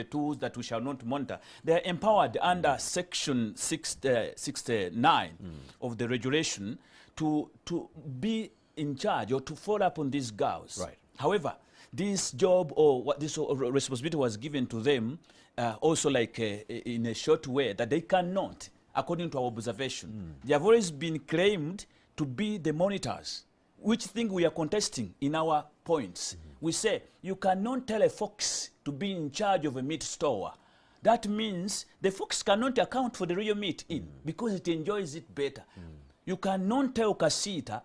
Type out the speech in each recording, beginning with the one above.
the tools that we shall not monitor. They are empowered under Section 69 of the regulation to be in charge or to follow up on these girls. Right. However, this job or what this responsibility was given to them also like in a short way that they cannot, according to our observation. They have always been claimed to be the monitors, which thing we are contesting in our points. We say you cannot tell a fox to be in charge of a meat store. That means the fox cannot account for the real meat in because it enjoys it better. You cannot tell Kasita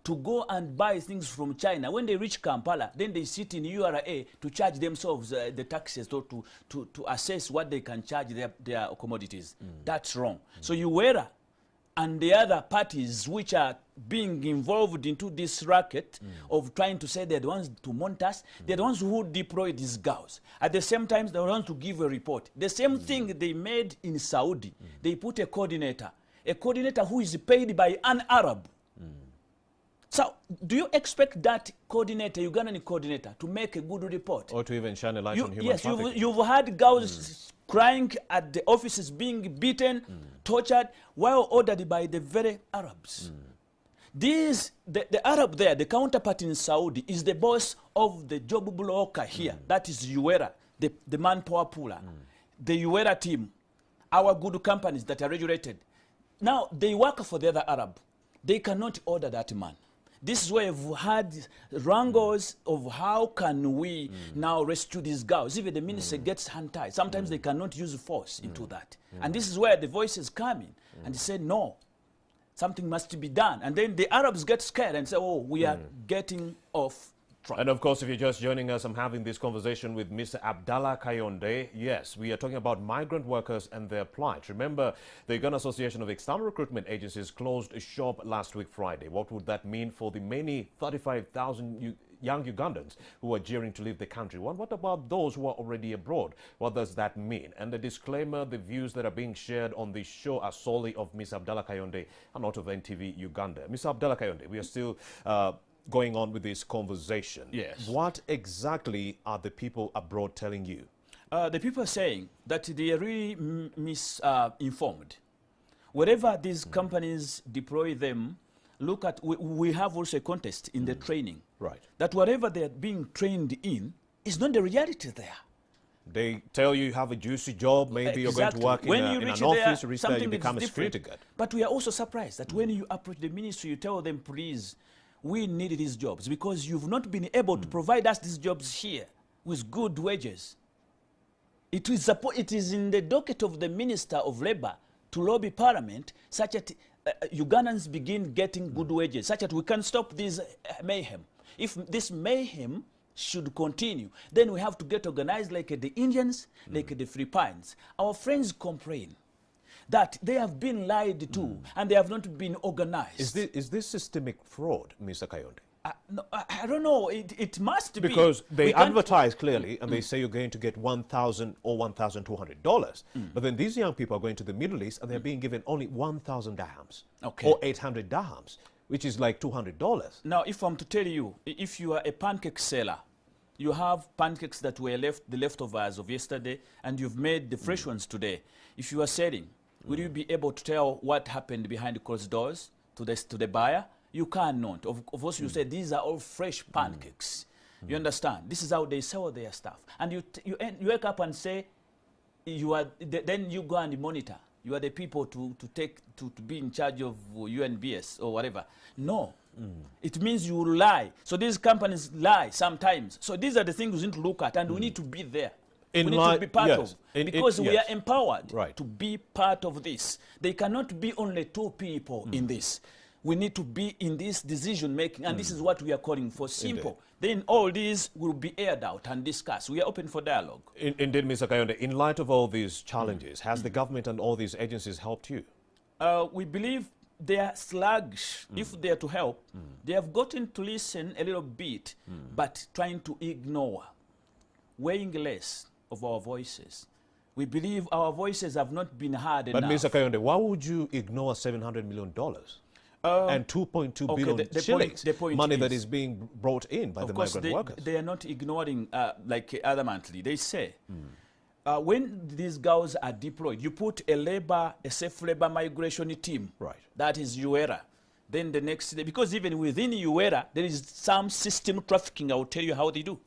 to go and buy things from China. When they reach Kampala, then they sit in URA to charge themselves the taxes to assess what they can charge their commodities. That's wrong. So URA and the other parties which are being involved into this racket of trying to say they're the ones to monitor us, they're the ones who deploy these girls. At the same time, they're the ones to give a report. The same thing they made in Saudi. They put a coordinator who is paid by an Arab. So, do you expect that coordinator, Ugandan coordinator, to make a good report? Or to even shine a light on human trafficking? Yes, you've had girls crying at the offices, being beaten, tortured, while ordered by the very Arabs. The Arab there, the counterpart in Saudi, is the boss of the job blocker here. That is UERA, the manpower pooler. The UERA team, our good companies that are regulated. Now, they work for the other Arab. They cannot order that man. This is where we've had wrangles of how can we now rescue these girls. Even the minister gets hand-tied. Sometimes they cannot use force into that. And this is where the voices come in. And they say, no, something must be done. And then the Arabs get scared and say, oh, we are getting off track. And of course, if you're just joining us, I'm having this conversation with Mr. Abdallah Kayonde. Yes, we are talking about migrant workers and their plight. Remember, the Uganda Association of External Recruitment Agencies closed a shop last week Friday. What would that mean for the many 35,000 young Ugandans who are jeering to leave the country? What about those who are already abroad? What does that mean? And the disclaimer, the views that are being shared on this show are solely of Ms. Abdallah Kayonde and not of NTV Uganda. Ms. Abdallah Kayonde, we are still going on with this conversation. Yes. What exactly are the people abroad telling you? The people are saying that they are really misinformed. Wherever these companies deploy them, look at, we have also a contest in the training. Right. That whatever they are being trained in is not the reality there. They tell you have a juicy job, maybe you're going to work in an office, you become a security guard. But we are also surprised that when you approach the ministry, you tell them, please, we need these jobs because you've not been able to provide us these jobs here with good wages. It is in the docket of the Minister of Labour to lobby Parliament such that Ugandans begin getting good wages, such that we can stop this mayhem. If this mayhem should continue, then we have to get organized like the Indians, like the Philippines. Our friends complain that they have been lied to and they have not been organized. Is this systemic fraud, Mr. Kayonde? No, I don't know. It must be. Because they advertise clearly and they say you're going to get $1,000 or $1,200. But then these young people are going to the Middle East and they're being given only 1,000 dirhams or 800 dirhams, which is like $200. Now, if I'm to tell you, if you are a pancake seller, you have pancakes that were the leftovers of yesterday, and you've made the fresh ones today. If you are selling, will you be able to tell what happened behind closed doors to the buyer? You cannot. Of course, you say these are all fresh pancakes. You understand? This is how they sell their stuff. And you wake up and say, then you go and monitor. You are the people to be in charge of UNBS or whatever. No. It means you lie. So these companies lie sometimes. So these are the things we need to look at, and we need to be there. We need to be part of, because we are empowered to be part of this. They cannot be only two people in this. We need to be in this decision making, and this is what we are calling for. Simple. Then all these will be aired out and discussed. We are open for dialogue. Indeed, Mr. Kayonde, in light of all these challenges, has the government and all these agencies helped you? We believe they are sluggish. If they are to help, they have gotten to listen a little bit, but trying to ignore, weighing less of our voices. We believe our voices have not been heard enough. But Mr. Kayonde, why would you ignore $700 million? And 2.2 billion shillings, money that is being brought in by the migrant workers. They are not ignoring like other monthly. They say when these girls are deployed, you put a safe labor migration team. Right. That is UERA. Then the next day, because even within UERA, there is some system trafficking. I will tell you how they do.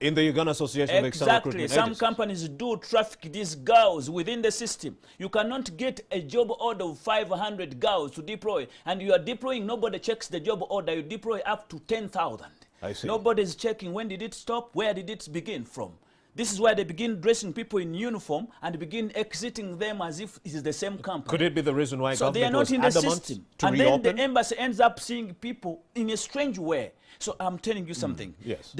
In the Uganda Association of External Recruitment Exactly. Some Agencies. companies do traffic these girls within the system. You cannot get a job order of 500 girls to deploy, and you are deploying, nobody checks the job order. You deploy up to 10,000. I see. Nobody's checking when did it stop, where did it begin from. This is why they begin dressing people in uniform and begin exiting them as if it is the same company. Could it be the reason why So they are government not in was the adamant system. to And reopen? then the embassy ends up seeing people in a strange way. So I'm telling you something. Yes.